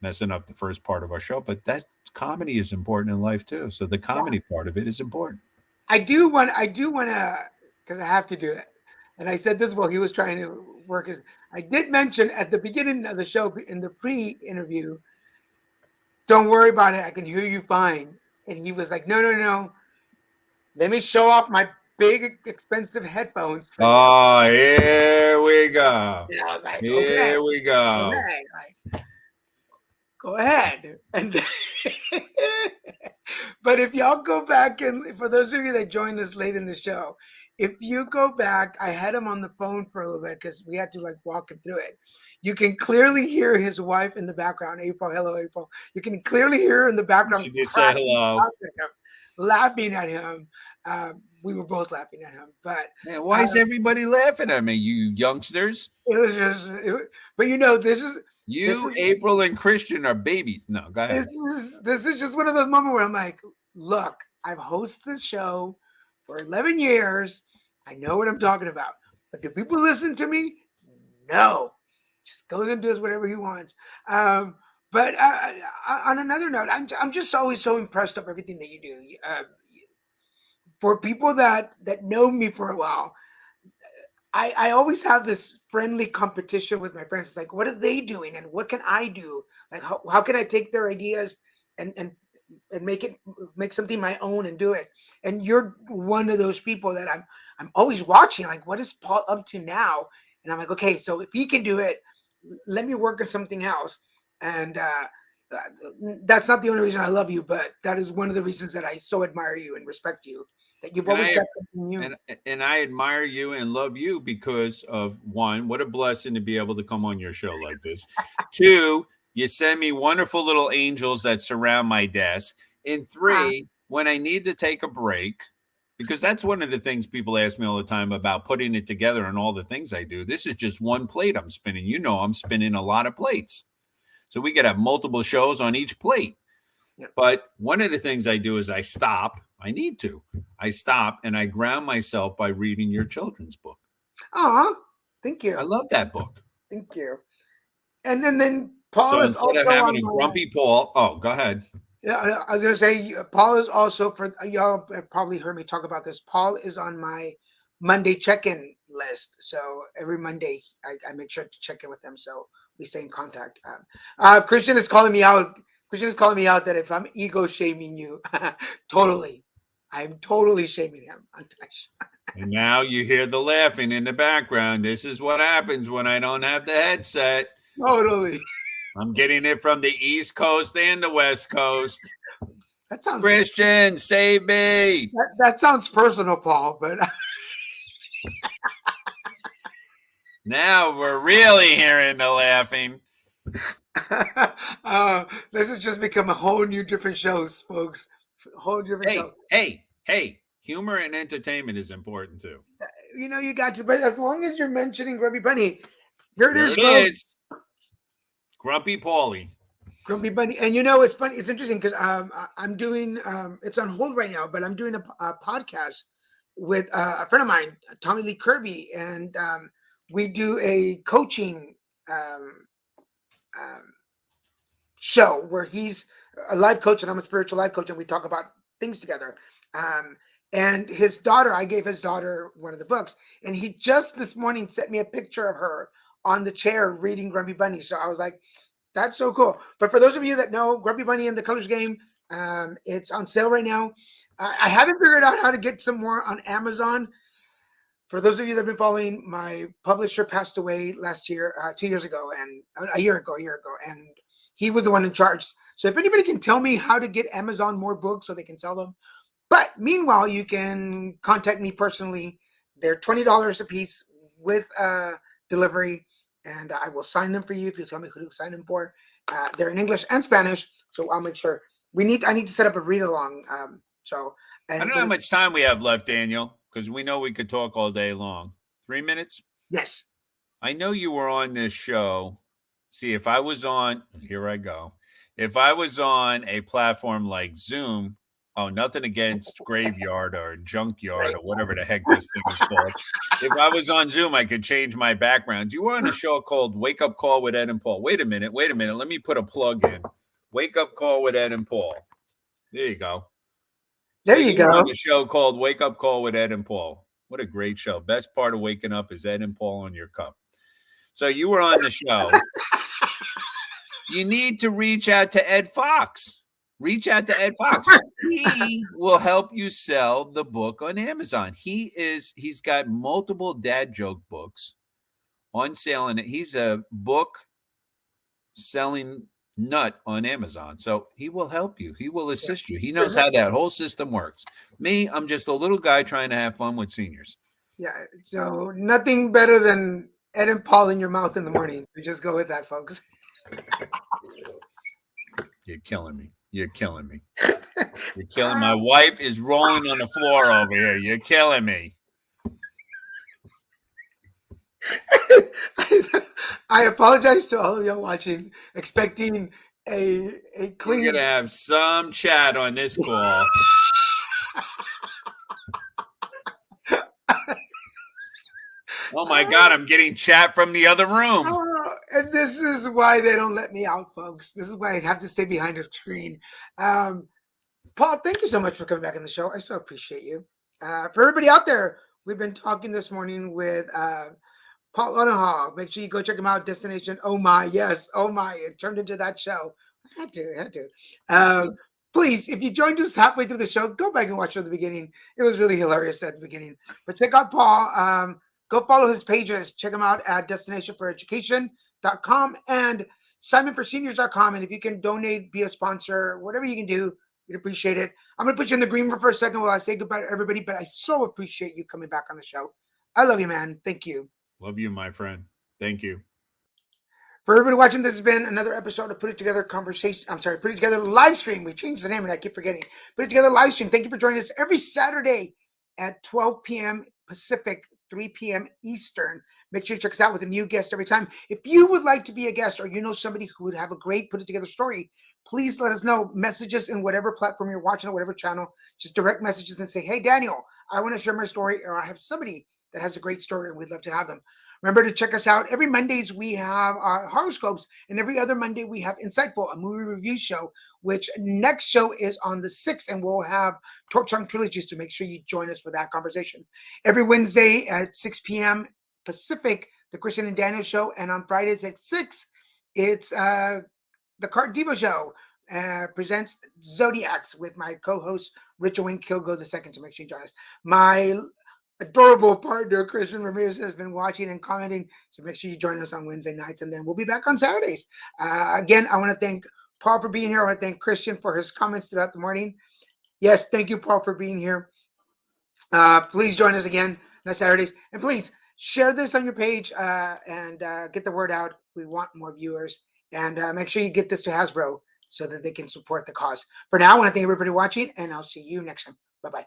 messing up the first part of our show. But that comedy is important in life too. So the comedy part of it is important. I do want to, because I have to do it. And I said this while he was trying to work his. I did mention at the beginning of the show in the pre-interview, don't worry about it. I can hear you fine. And he was like, no. Let me show off my big, expensive headphones. Oh, here we go. And I was like, here we go. Okay. Like, go ahead. And but if y'all go back, and for those of you that joined us late in the show, if you go back, I had him on the phone for a little bit because we had to like walk him through it. You can clearly hear his wife in the background. April, hello, April. You can clearly hear her in the background. She just said hello. Laughing at him. We were both laughing at him. But man, why is everybody laughing at me, you youngsters? It was just, but this is April and Christian are babies. No, go ahead. This is just one of those moments where I'm like, look, I've hosted this show for 11 years. I know what I'm talking about. But do people listen to me? No. Just goes and does whatever he wants. But on another note, I'm just always so impressed of everything that you do. For people that know me for a while, I always have this friendly competition with my friends. It's like, what are they doing? And what can I do? Like, how can I take their ideas and and make something my own and do it. And you're one of those people that I'm always watching. Like, what is Paul up to now? And I'm like, okay, so if he can do it, let me work on something else. And that's not the only reason I love you, but that is one of the reasons that I so admire you and respect you. That you've always got something new. And I admire you and love you because of, one, what a blessing to be able to come on your show like this. Two, you send me wonderful little angels that surround my desk. And three, when I need to take a break, because that's one of the things people ask me all the time about putting it together and all the things I do. This is just one plate I'm spinning. You know, I'm spinning a lot of plates. So we could have multiple shows on each plate. Yep. But one of the things I do is I stop. I need to. I stop and I ground myself by reading your children's book. Oh, thank you. I love that book. Thank you. And then Paul so is instead of having a grumpy Paul. Oh, go ahead. Yeah, I was going to say, Paul is also, for y'all probably heard me talk about this, Paul is on my Monday check-in list. So every Monday, I make sure to check in with them so we stay in contact. Christian is calling me out. Christian is calling me out that if I'm ego shaming you, totally. I'm totally shaming him. And now you hear the laughing in the background. This is what happens when I don't have the headset. Totally. I'm getting it from the East Coast and the West Coast. That sounds Christian, save me. That sounds personal, Paul, but now we're really hearing the laughing. This has just become a whole new different shows, folks. Whole different show. Hey. Humor and entertainment is important too. You know, you got to, but as long as you're mentioning Grumpy Bunny, here it is. Grumpy Paulie. Grumpy Bunny. And you know, it's funny. It's interesting because I'm doing, it's on hold right now, but I'm doing a podcast with a friend of mine, Tommy Lee Kirby. And we do a coaching show where he's a life coach and I'm a spiritual life coach. And we talk about things together. And his daughter, I gave his daughter one of the books. And he just this morning sent me a picture of her on the chair reading Grumpy Bunny. So I was like, that's so cool. But for those of you that know Grumpy Bunny and the Colors Game, it's on sale right now. I haven't figured out how to get some more on Amazon. For those of you that have been following, my publisher passed away last year, 2 years ago, and a year ago, and he was the one in charge. So if anybody can tell me how to get Amazon more books so they can sell them. But meanwhile, you can contact me personally. They're $20 a piece with delivery, and I will sign them for you if you tell me who to sign them for. They're in English and Spanish, so I'll make sure. I need to set up a read along. I don't know how much time we have left, Daniel, because we know we could talk all day long. 3 minutes? Yes. I know you were on this show. See, if I was on, here I go. If I was on a platform like Zoom, oh, nothing against Graveyard or Junkyard or whatever the heck this thing is called. If I was on Zoom, I could change my background. You were on a show called Wake Up Call with Ed and Paul. Wait a minute. Let me put a plug in. Wake Up Call with Ed and Paul. There you go. There you go. On a show called Wake Up Call with Ed and Paul. What a great show. Best part of waking up is Ed and Paul on your cup. So you were on the show. You need to reach out to Ed Fox. Reach out to Ed Fox. He will help you sell the book on Amazon. He's got multiple dad joke books on sale, and he's a book selling nut on Amazon. So he will help you. He will assist you. He knows how that whole system works. Me, I'm just a little guy trying to have fun with seniors. Yeah. So nothing better than Ed and Paul in your mouth in the morning. We just go with that, folks. You're killing me. You're killing me. You're killing my wife is rolling on the floor over here. You're killing me. I apologize to all of y'all watching, expecting a clean. We're gonna have some chat on this call. Oh my God, I'm getting chat from the other room. And this is why they don't let me out, folks. This is why I have to stay behind a screen. Paul, thank you so much for coming back on the show. I so appreciate you. For everybody out there, we've been talking this morning with Paul Odendahl. Make sure you go check him out. Destination. Oh my, yes. Oh my, it turned into that show. I had to. Please, if you joined us halfway through the show, go back and watch it at the beginning. It was really hilarious at the beginning. But check out Paul. Go follow his pages. Check him out at Destination4Education.com and SimonForSeniors.com. And if you can donate, be a sponsor, whatever you can do, we'd appreciate it. I'm going to put you in the green room for a second while I say goodbye to everybody, but I so appreciate you coming back on the show. I love you, man. Thank you. Love you, my friend. Thank you. For everybody watching, this has been another episode of Put It Together Conversation. I'm sorry, Put It Together live stream. We changed the name and I keep forgetting. Put It Together live stream. Thank you for joining us every Saturday at 12 p.m. Pacific, 3 p.m. Eastern. Make sure you check us out with a new guest every time. If you would like to be a guest or you know somebody who would have a great Put It Together story, please let us know. Message us in whatever platform you're watching or whatever channel. Just direct messages and say, hey, Daniel, I want to share my story, or I have somebody that has a great story and we'd love to have them. Remember to check us out. Every Mondays, we have our horoscopes, and every other Monday, we have Insightful, a movie review show, which next show is on the 6th, and we'll have Torch Song Trilogies to make sure you join us for that conversation. Every Wednesday at 6 p.m. Pacific, the Christian and Daniel show, and on Fridays at 6, it's the Cart Diva show. Presents Zodiacs with my co-host, Richard Wayne Kilgo II, so make sure you join us. My adorable partner Christian Ramirez has been watching and commenting, so make sure you join us on Wednesday nights, and then we'll be back on Saturdays. Again, I want to thank Paul for being here. I want to thank Christian for his comments throughout the morning. Yes, thank you, Paul, for being here. Please join us again next Saturdays, and please share this on your page and get the word out. We want more viewers, and make sure you get this to Hasbro so that they can support the cause. For now, I want to thank everybody watching, and I'll see you next time. Bye-bye.